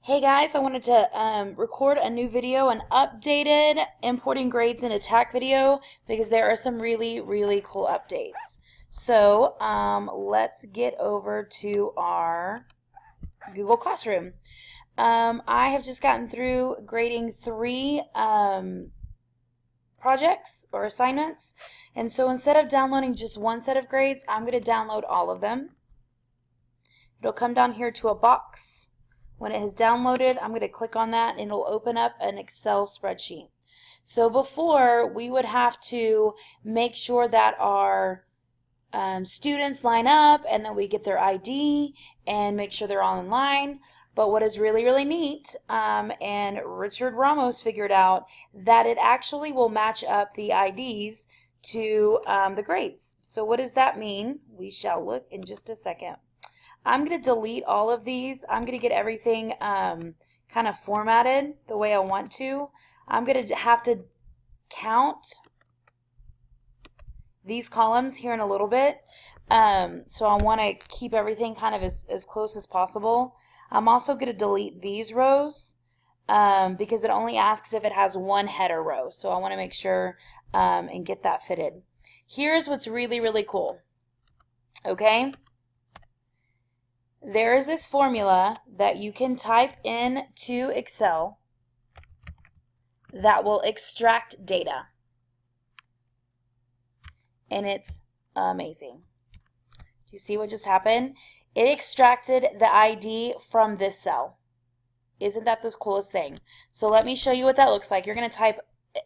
Hey guys, I wanted to record a new video, an updated importing grades into TAC video, because there are some really cool updates. So let's get over to our Google Classroom. I have just gotten through grading three projects or assignments, and so instead of downloading just one set of grades, I'm going to download all of them. It'll come down here to a box. When it has downloaded, I'm going to click on that and it'll open up an Excel spreadsheet. So before, we would have to make sure that our students line up and that we get their ID and make sure they're all in line. But what is really neat, and Richard Ramos figured out that it actually will match up the IDs to the grades. So what does that mean? We shall look in just a second. I'm going to delete all of these. I'm going to get everything kind of formatted the way I want to. I'm going to have to count these columns here in a little bit. So I want to keep everything kind of as close as possible. I'm also going to delete these rows because it only asks if it has one header row. So I want to make sure and get that fitted. Here's what's really cool. Okay? There is this formula that you can type into Excel that will extract data. And it's amazing. Do you see what just happened? It extracted the ID from this cell. Isn't that the coolest thing? So let me show you what that looks like. You're going to type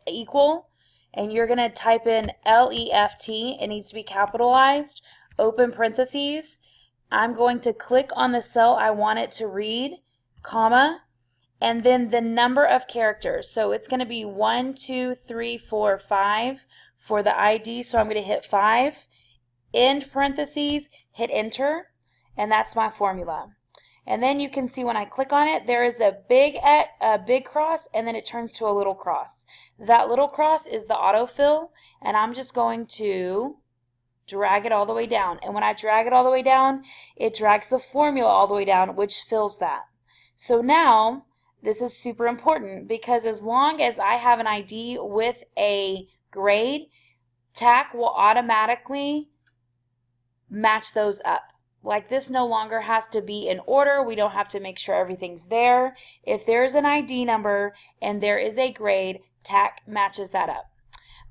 equal, and you're going to type in left. It needs to be capitalized, open parentheses. I'm going to click on the cell I want it to read, comma, and then the number of characters. So it's going to be 1, 2, 3, 4, 5 for the ID. So I'm going to hit 5, end parentheses, hit enter, and that's my formula. And then you can see when I click on it, there is a big cross, and then it turns to a little cross. That little cross is the autofill, and I'm just going to drag it all the way down. And when I drag it all the way down, it drags the formula all the way down, which fills that. So now, this is super important because as long as I have an ID with a grade, TAC will automatically match those up. Like this no longer has to be in order. We don't have to make sure everything's there. If there's an ID number and there is a grade, TAC matches that up.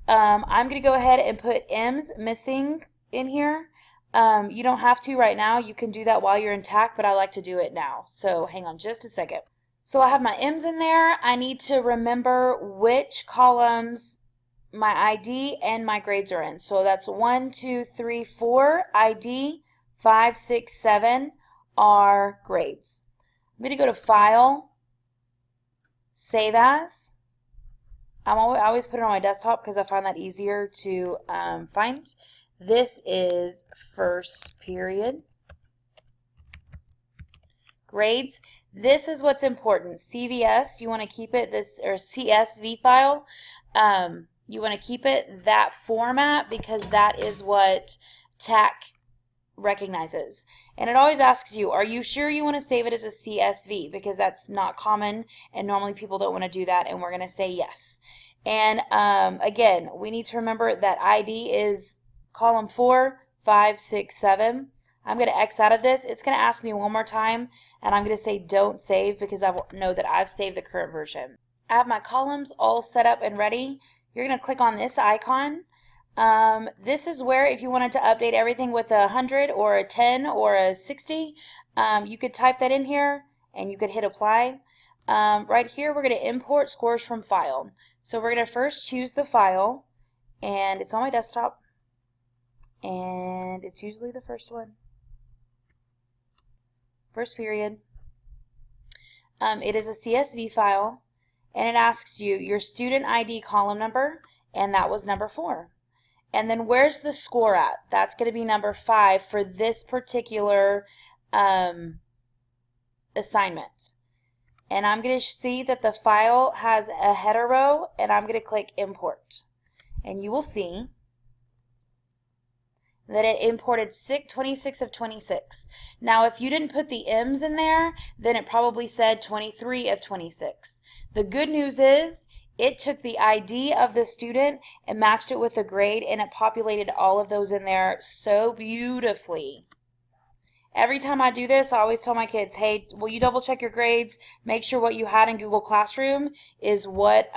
I'm going to go ahead and put M's missing in here. You don't have to right now. You can do that while you're in TAC, but I like to do it now. So hang on just a second. So I have my M's in there. I need to remember which columns my ID and my grades are in. So that's 1, 2, 3, 4 ID, 5, 6, 7 are grades. I'm going to go to File, Save As. I always put it on my desktop because I find that easier to find. This is first period. Grades. This is what's important. CVS, you want to keep it this, or CSV file. You want to keep it that format because that is what TAC recognizes. And it always asks you, are you sure you want to save it as a CSV? Because that's not common and normally people don't want to do that, and we're going to say yes. And again, we need to remember that ID is column 4, 5, 6, 7. I'm going to X out of this. It's going to ask me one more time, and I'm going to say don't save because I know that I've saved the current version. I have my columns all set up and ready. You're going to click on this icon. This is where if you wanted to update everything with a 100 or a 10 or a 60, you could type that in here and you could hit apply. Right here we're going to import scores from file. So we're going to first choose the file, and it's on my desktop, and it's usually the first one. First period. It is a CSV file, and it asks you your student ID column number, and that was number 4. And then where's the score at? That's going to be number 5 for this particular assignment. And I'm going to see that the file has a header row, and I'm going to click import. And you will see that it imported 26 of 26. Now, if you didn't put the M's in there, then it probably said 23 of 26. The good news is it took the ID of the student and matched it with the grade, and it populated all of those in there so beautifully. Every time I do this, I always tell my kids, hey, will you double check your grades? Make sure what you had in Google Classroom is what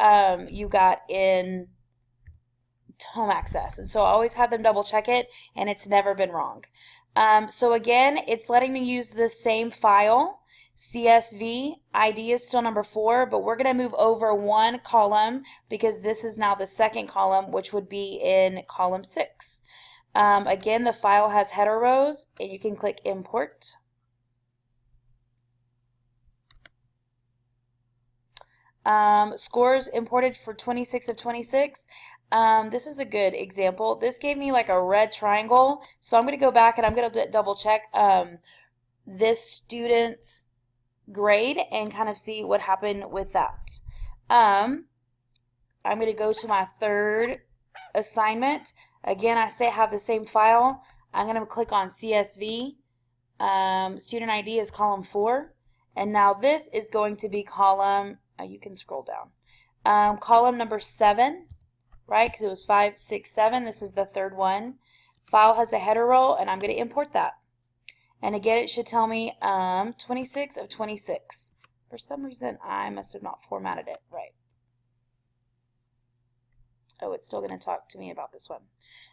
you got in home access. And so I always have them double check it, and it's never been wrong. So again, it's letting me use the same file, CSV. ID is still number 4, but we're going to move over one column because this is now the second column, which would be in column 6. Again, the file has header rows, and you can click import. Scores imported for 26 of 26. This is a good example. This gave me like a red triangle, so I'm going to go back and I'm going to double check this student's grade and kind of see what happened with that. I'm going to go to my third assignment. Again, I say I have the same file. I'm going to click on CSV. Student ID is column 4. And now this is going to be column, you can scroll down, column number 7, right? Because it was 5, 6, 7. This is the third one. File has a header row, and I'm going to import that. And again, it should tell me 26 of 26. For some reason, I must have not formatted it right. Oh, it's still going to talk to me about this one.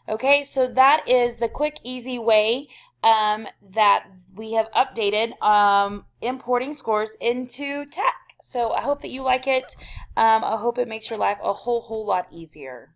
Okay, so that is the quick, easy way that we have updated importing scores into TAC. So I hope that you like it. I hope it makes your life a whole lot easier.